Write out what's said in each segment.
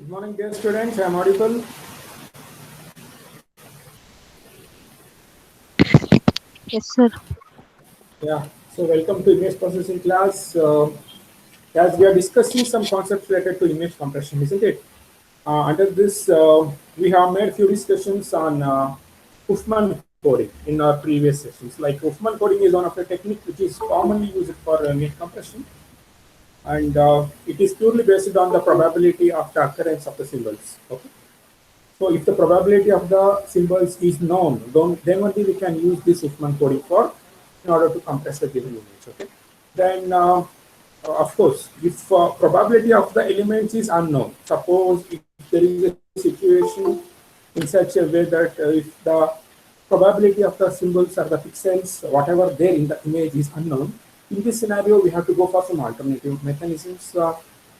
Good morning, dear students. I am audible. Yes, sir. Yeah. So, welcome to image processing class. As we are discussing some concepts related to image compression, isn't it? Under this, we have made few discussions on Huffman coding in our previous sessions. Like Huffman coding is one of the technique which is commonly used for image compression, and it is purely based on the probability of the occurrence of the symbols. Okay. So if the probability of the symbols is known, then only we can use this Huffman coding for in order to compress the given image. Okay. Then of course, if probability of the elements is unknown, suppose if there is a situation in such a way that if the probability of the symbols or the pixels, whatever there in the image is unknown, in this scenario we have to go for some alternative mechanisms.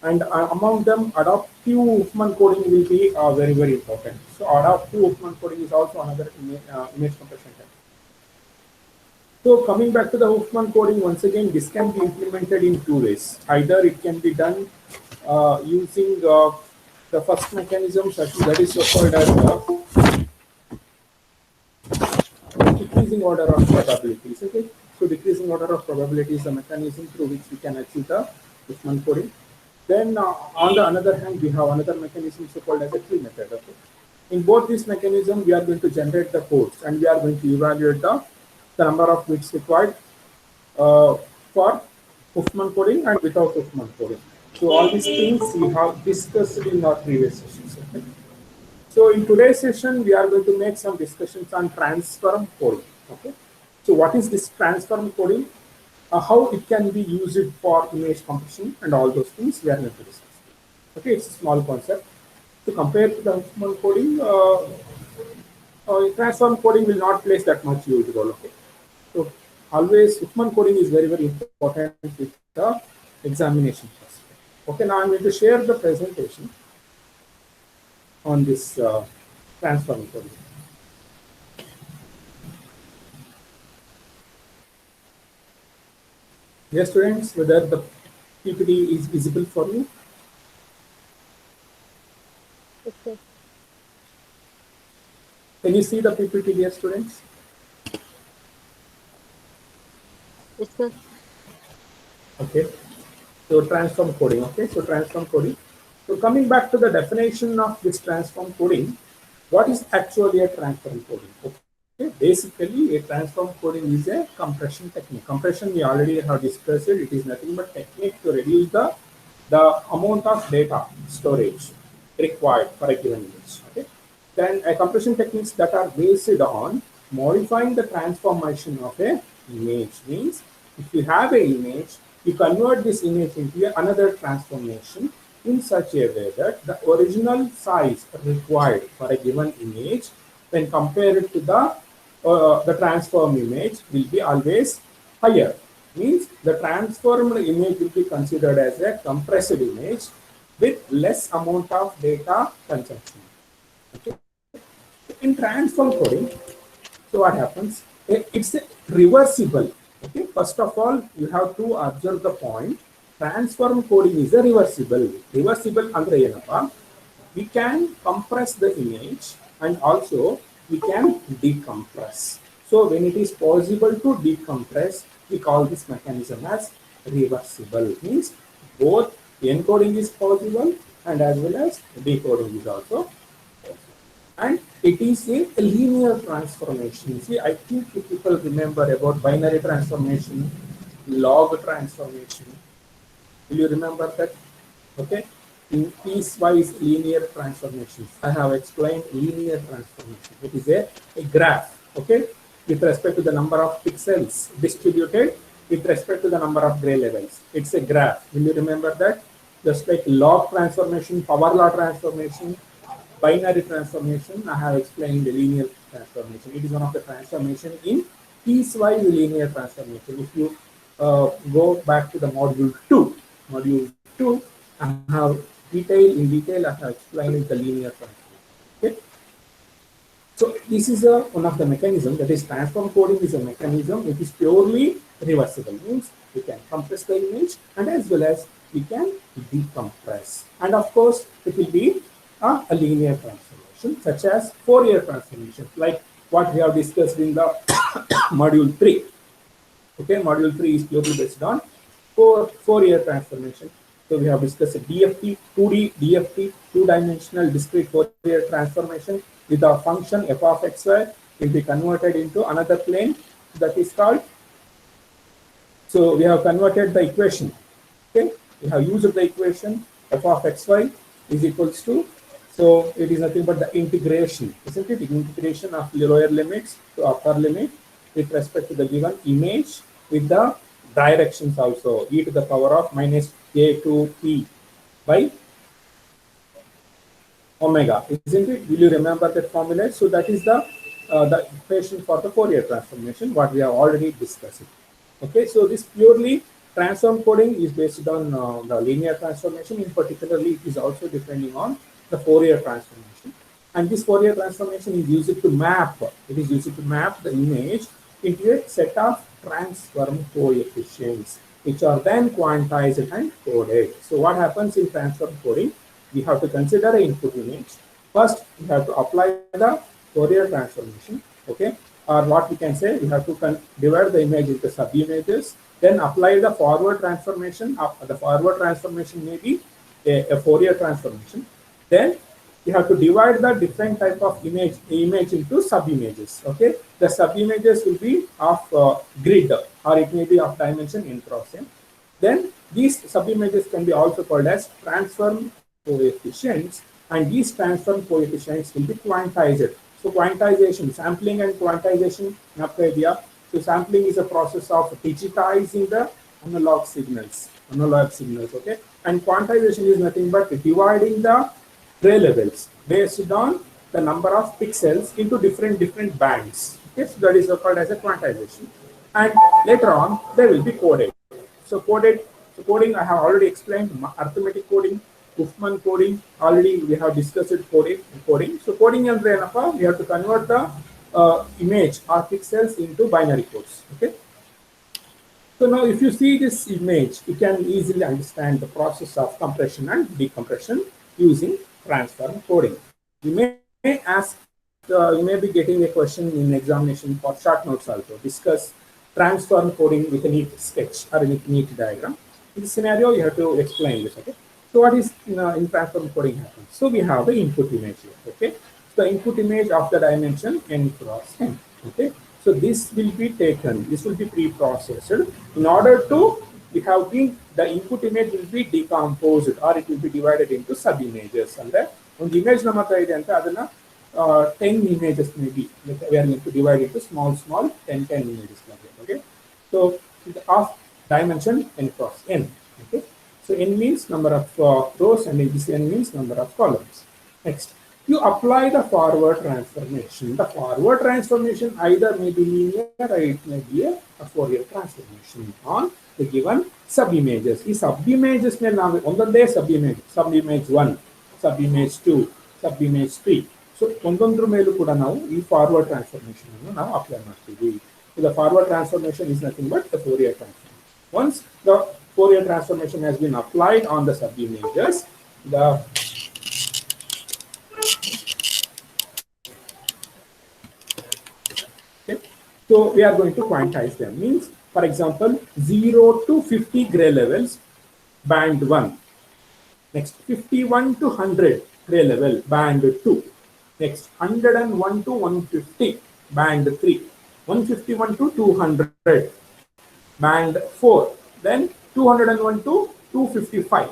And among them, adaptive Huffman coding will be very important. So adaptive Huffman coding is also another image compression technique. So coming back to the Huffman coding, once again, this can be implemented in two ways. Either it can be done using the first mechanism, that is so-called as decreasing order of probabilities. Okay, so decreasing order of probability is a mechanism through which we can achieve the Huffman coding. Then on the other hand, we have another mechanism so-called as a tree method. Okay, in both these mechanisms, we are going to generate the codes and we are going to evaluate the number of bits required uh, for Huffman coding and without Huffman coding. So all these things we have discussed in our previous sessions. Okay? So in today's session, we are going to make some discussions on transform coding. Okay. So what is this transform coding? How it can be used for image compression and all those things we are going to discuss. Okay, it's a small concept. So compared to the Huffman coding, transform coding will not place that much huge role. Okay. So always Huffman coding is very important with the examination first. Okay, now I'm going to share the presentation on this transform coding. Yes, students, whether the PPT is visible for you. Yes, sir. Can you see the PPT, dear students? Yes, sir. Okay. So transform coding. Okay. So transform coding. So coming back to the definition of this transform coding, what is actually a transform coding? Okay. Basically, a transform coding is a compression technique. Compression we already have discussed it. It is nothing but technique to reduce the amount of data storage required for a given image. Okay. Then a compression techniques that are based on modifying the transformation of a image means if you have an image, you convert this image into another transformation in such a way that the original size required for a given image when compared to the transformed image will be always higher. Means the transformed image will be considered as a compressed image with less amount of data consumption. Okay. In transform coding, so what happens? It's a reversible. Okay. First of all, you have to observe the point. Transform coding is a reversible. Reversible andre ಏನಪ್ಪ? We can compress the image and also we can decompress. So when it is possible to decompress, we call this mechanism as reversible. Means both encoding is possible and as well as decoding is also possible. And it is a linear transformation. See, I think if people remember about binary transformation, log transformation. Will you remember that? Okay. In piecewise linear transformations, I have explained linear transformation. It is a graph, okay, with respect to the number of pixels distributed with respect to the number of gray levels. It's a graph. Will you remember that? Just like log transformation, power law transformation, binary transformation, I have explained the linear transformation. It is one of the transformation in piecewise linear transformation. If you go back to the module 2, I have in detail, I have explained the linear transformation. Okay. So this is one of the mechanisms, that is transform coding is a mechanism. It is purely reversible, means we can compress the image and as well as we can decompress. And of course, it will be a linear transformation, such as Fourier transformation, like what we have discussed in the module 3. Okay, module 3 is purely based on Fourier transformation. So we have discussed DFT, 2D DFT, two-dimensional discrete Fourier transformation with a function f of xy will be converted into another plane that is called. So we have converted the equation. Okay, we have used the equation f of xy is equals to, so it is nothing but the integration, isn't it? Integration of lower limits to upper limit with respect to the given image with the directions also, e to the power of minus k to p by omega, isn't it? Will you remember that formula? So that is the equation for the Fourier transformation, what we have already discussed. Okay, so this purely transform coding is based on the linear transformation. In particularly, it is also depending on the Fourier transformation. And this Fourier transformation is used to map. It is used to map the image into a set of transform coefficients, which are then quantized and coded. So what happens in transform coding? We have to consider an input image. First, we have to apply the Fourier transformation, okay? Or what we can say, we have to divide the image into sub-images, then apply the forward transformation. The forward transformation may be a Fourier transformation. Then you have to divide the different type of image into sub-images, okay? The sub-images will be of grid, or it may be of dimension n cross n. Then these sub-images can be also called as transform coefficients, and these transform coefficients will be quantized. So quantization, sampling and quantization, idea. So sampling is a process of digitizing the analog signals, okay? And quantization is nothing but dividing the gray levels based on the number of pixels into different bands. Okay, so that is called as a quantization. And later on, they will be coded. So coding, I have already explained. Arithmetic coding, Huffman coding, already we have discussed coding. So coding and we have to convert the image or pixels into binary codes. Okay. So now if you see this image, you can easily understand the process of compression and decompression using transform coding. You may be getting a question in examination for short notes also. Discuss transform coding with a neat sketch or a neat diagram. In this scenario, you have to explain this. Okay. So what is in transform coding happens? So we have the input image here. Okay. So the input image of the dimension n cross n. Okay. So this will be taken. This will be pre-processed in order to the input image will be decomposed, or it will be divided into sub images. And the image number 10 images maybe. We are going to divide into small 10 images. Okay. So of dimension n cross n. Okay. So n means number of rows, and this n means number of columns. Next, you apply the forward transformation. The forward transformation either may be linear or it may be a Fourier transformation on the given sub-images. These sub-images may now be sub-image 1, sub-image 2, sub-image 3. So ಒಂದೊಂದ್ರ ಮೇಲೂ ಕೂಡ ನಾವು ಈ forward transformation ಅನ್ನು ನಾವು apply ಮಾಡ್ತೀವಿ. So the forward transformation is nothing but the Fourier transformation. Once the Fourier transformation has been applied on the sub-images, so we are going to quantize them. Means, for example, 0 to 50 gray levels, band 1. Next, 51 to 100 gray level, band 2. Next, 101 to 150, band 3. 151 to 200, band 4. Then 201 to 255,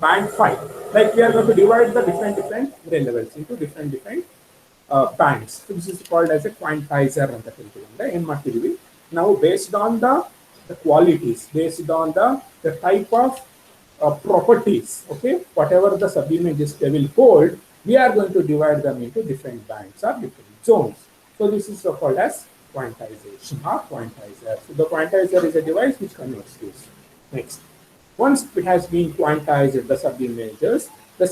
band 5. Like we are going to divide the different gray levels into different bands. So this is called as a quantizer. Now based on the qualities, based on the type of properties, okay, whatever the sub-images they will hold, we are going to divide them into different bands or different zones. So this is called as quantization or quantizer. So the quantizer is a device which converts this. Next, once it has been quantized, the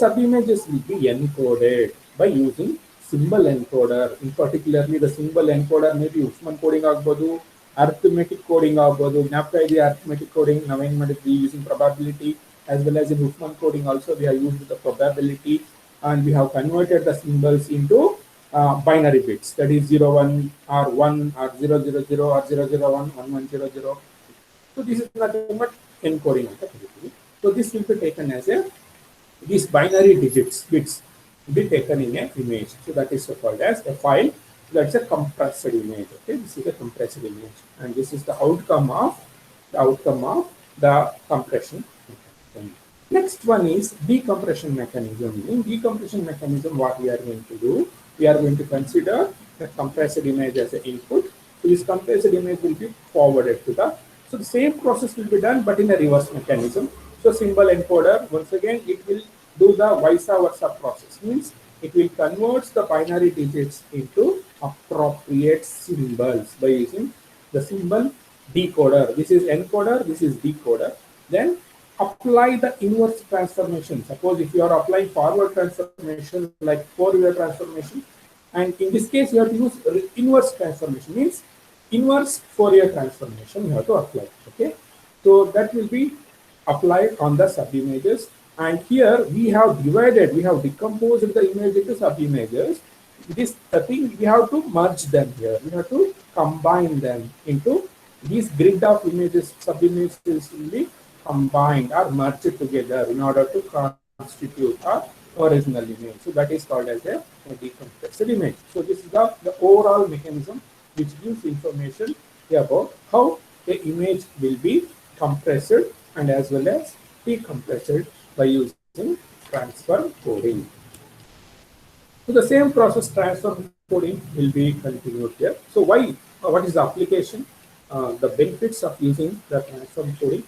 sub-images will be encoded by using symbol encoder. In particularly, the symbol encoder may be Huffman coding agbodu, arithmetic coding agbodu. Arithmetic coding now using probability, as well as in Huffman coding also we have used the probability and we have converted the symbols into binary bits, that is 0 1 or 1 or 0 0 0 or 0 0 1 1 1 0 0. So this is nothing but encoding of the connectivity. So this will be taken as a, these binary digits bits will be taken in a image. So that is called as a file. That's a compressed image. Okay, this is a compressed image, and this is the outcome of the compression. Next one is decompression mechanism. In decompression mechanism, what we are going to do, we are going to consider the compressed image as an input. So this compressed image will be forwarded to the, so the same process will be done but in a reverse mechanism. So symbol encoder, once again, it will do the vice versa process. Means it will convert the binary digits into appropriate symbols by using the symbol decoder. This is encoder, this is decoder. Then apply the inverse transformation. Suppose if you are applying forward transformation like Fourier transformation, and in this case you have to use inverse transformation, means inverse Fourier transformation you have to apply. Okay, so that will be applied on the subimages, and here we have divided, we have decomposed the image into subimages. This thing we have to merge them here, we have to combine them into these grid of images. Subimages will be combined or merged together in order to constitute our original image. So that is called as a decompressed image. So this is the overall mechanism which gives information about how the image will be compressed and as well as decompressed by using transfer coding. So the same process, transfer coding, will be continued here. So why? What is the application? The benefits of using the transform coding.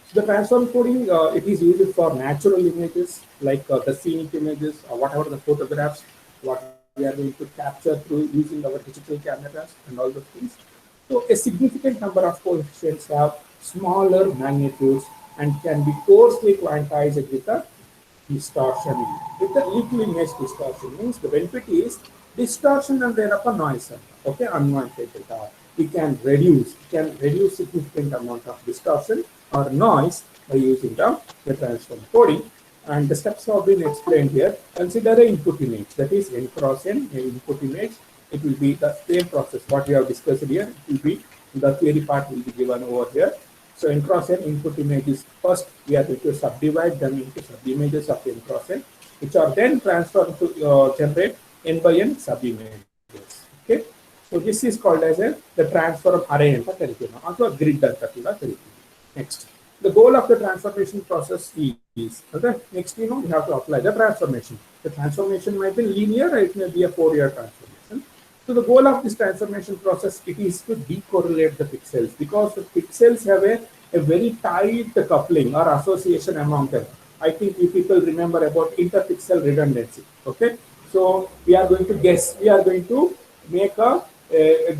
So the transform coding, it is used for natural images like the scenic images or whatever the photographs, what we are going to capture through using our digital cameras and all those things. So a significant number of coefficients have smaller magnitudes and can be coarsely quantized with a distortion. With the little image distortion, means the benefit is distortion and thereupon noise. Okay, unwanted data. We can reduce significant amount of distortion or noise by using the transform coding. And the steps have been explained here. Consider an input image, that is n cross n, an input image. It will be the same process what we have discussed here. It will be the theory part will be given over here. So n cross n input images, first we are going to subdivide them into subimages of n cross n, which are then transformed to generate n by n subimages. Okay, so this is called as the transform array anta karitena ಅಥವಾ grid anta kuda karitena. Next, the goal of the transformation process is, okay, next we have to apply the transformation. The transformation might be linear or it may be a Fourier transformation. So the goal of this transformation process, it is to decorrelate the pixels, because the pixels have a very tight coupling or association among them. I think you people remember about interpixel redundancy. Okay, so we are going to guess, we are going to make a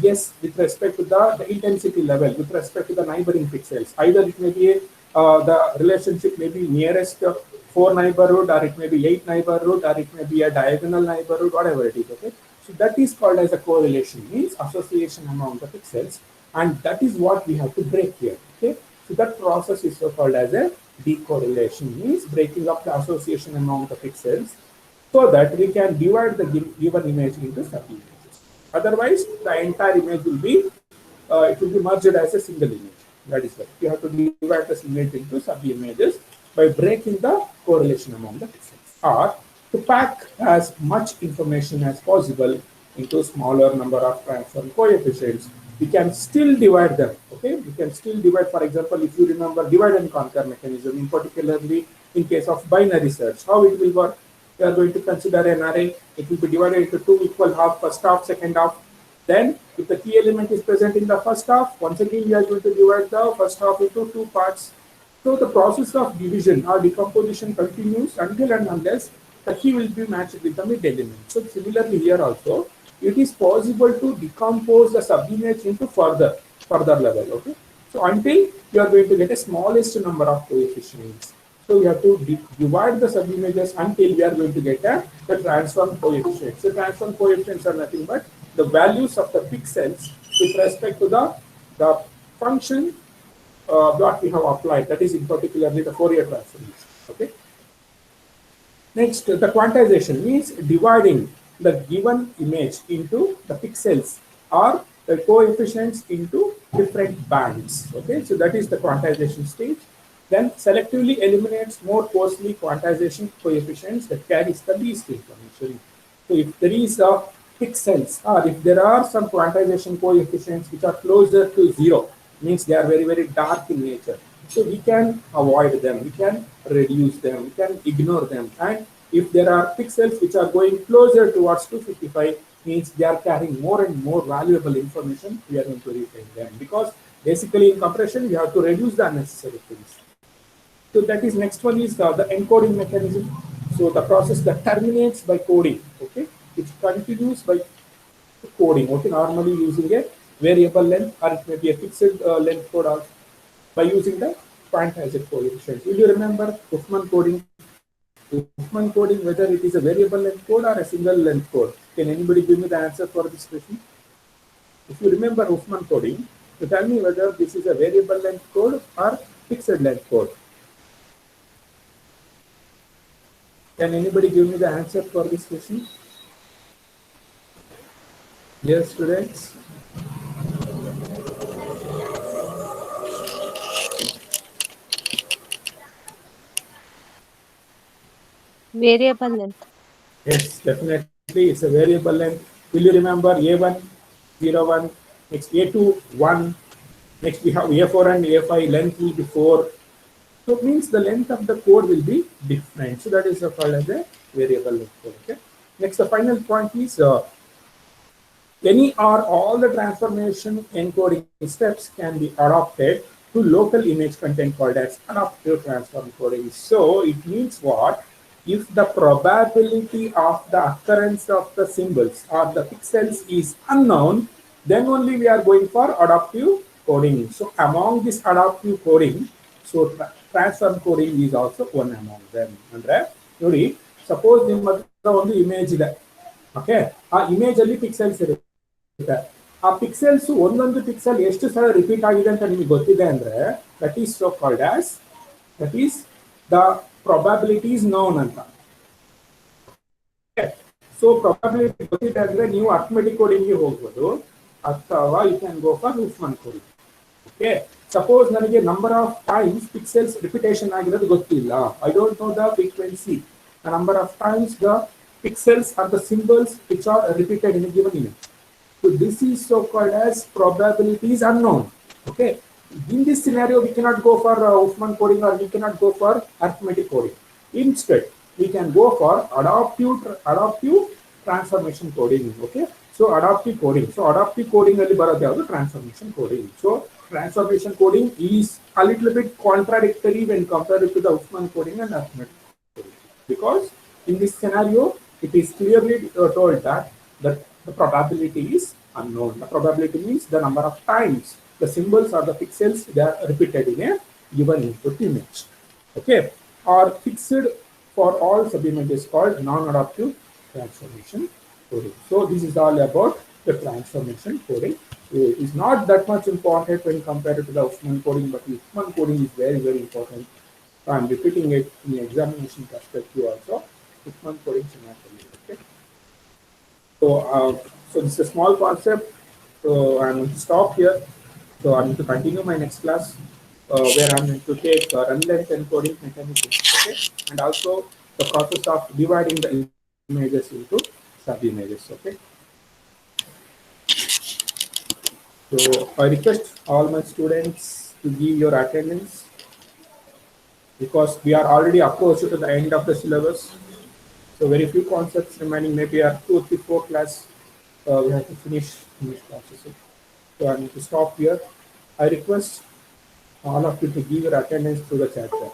guess with respect to the intensity level with respect to the neighboring pixels. Either it may be the relationship may be nearest 4 neighborhood, or it may be 8 neighborhood, or it may be a diagonal neighborhood, whatever it is. Okay, so that is called as a correlation, means association among the pixels, and that is what we have to break here. Okay, so that process is so called as a decorrelation, means breaking up the association among the pixels so that we can divide the given image into sub-images. Otherwise, the entire image will be it will be merged as a single image. That is why you have to divide this image into sub-images by breaking the correlation among the pixels, or to pack as much information as possible into smaller number of transform coefficients. We can still divide them. Okay, we can still divide. For example, if you remember divide and conquer mechanism, in particularly in case of binary search, how it will work? We are going to consider an array. It will be divided into two equal half, first half, second half. Then, if the key element is present in the first half, once again we are going to divide the first half into two parts. So the process of division or decomposition continues until and unless the key will be matched with the mid element. So similarly here also, it is possible to decompose the subimage into further level. Okay, so until you are going to get a smallest number of coefficients. So we have to divide the subimages until we are going to get the transform coefficients. So transform coefficients are nothing but the values of the pixels with respect to the function what we have applied, that is in particularly the Fourier transformation. Okay. Next, the quantization means dividing the given image into the pixels or the coefficients into different bands. Okay, so that is the quantization stage. Then selectively eliminates more costly quantization coefficients that carries the least information. So if there is a pixels or if there are some quantization coefficients which are closer to zero, means they are very, very dark in nature. So we can avoid them, we can reduce them, we can ignore them. And if there are pixels which are going closer towards 255, means they are carrying more and more valuable information, we are going to retain them. Because basically in compression, we have to reduce the unnecessary things. So that is next one is the encoding mechanism. So the process that terminates by coding, okay, which continues by coding, okay, normally using a variable length or it may be a fixed length code also by using the quantizer coefficient. Will you remember Huffman coding? Huffman coding, whether it is a variable length code or a single length code. Can anybody give me the answer for this question? If you remember Huffman coding, you tell me whether this is a variable length code or fixed length code. Can anybody give me the answer for this question? Yes, students. Variable length. Yes, definitely. It's a variable length. Will you remember A1, 01, next A2, 1, next we have A4 and A5, length will be 4. So it means the length of the code will be different. So that is called as a variable length code. Okay. Next, the final point is any or all the transformation encoding steps can be adopted to local image content called as adaptive transform coding. So it means what? If the probability of the occurrence of the symbols or the pixels is unknown, then only we are going for adaptive coding. So among this adaptive coding, so transform coding is also one among them. Andre, ನೋಡಿ suppose ನಿಮ್ಮ ಹತ್ರ ಒಂದು image ಇದೆ. Okay, ಆ image ಅಲ್ಲಿ pixels ಇರುತ್ತೆ. ಆ pixels ಒಂದೊಂದು ಪಿಕ್ಸೆಲ್ ಎಷ್ಟು ಸಲ ರಿಪೀಟ್ ಆಗಿದೆ ಅಂತ ನಿಮಗೆ ಗೊತ್ತಿದೆ ಅಂದ್ರೆ that is so called as that is the probability is known ಅಂತ. ಸೊ ಪ್ರಾಬಬಿಲಿಟಿ ಗೊತ್ತಿದೆ ಅಂದ್ರೆ ನೀವು ಅರ್ಥಮೆಟಿಕ್ ಕೋಡಿಂಗ್ ಗೆ ಹೋಗ್ಬೋದು ಅಥವಾ you can go for Huffman coding. Okay, suppose ನನಗೆ number of times pixels repetition ಆಗಿರೋದು ಗೊತ್ತಿಲ್ಲ. I don't know the frequency, the number of times the pixels are the symbols which are repeated in a given image. So this is so called as probability is unknown. Okay, in this scenario we cannot go for Huffman coding or we cannot go for arithmetic coding. Instead we can go for adaptive transformation coding. Okay, so adaptive coding alli barodu yadu transformation coding. So transformation coding is a little bit contradictory when compared to the Huffman coding and arithmetic coding, because in this scenario it is clearly told that the probability is unknown. The probability means the number of times the symbols or the pixels they are repeated in a given input image. Okay, or fixed for all sub-images called non-adaptive transformation coding. So this is all about the transformation coding. It is not that much important when compared to the Huffman coding, but Huffman coding is very, very important. So I am repeating it in the examination perspective also. Huffman coding scenario. Okay. So this is a small concept. So I'm going to stop here. So I'm going to continue my next class where I'm going to take run length encoding mechanism. Okay, and also the process of dividing the images into sub-images. Okay. So I request all my students to give your attendance because we are already approached to the end of the syllabus. So very few concepts remaining, maybe our 2 or 3 4 class we have to finish English classes. So I need to stop here. I request all of you to give your attendance through the chat box.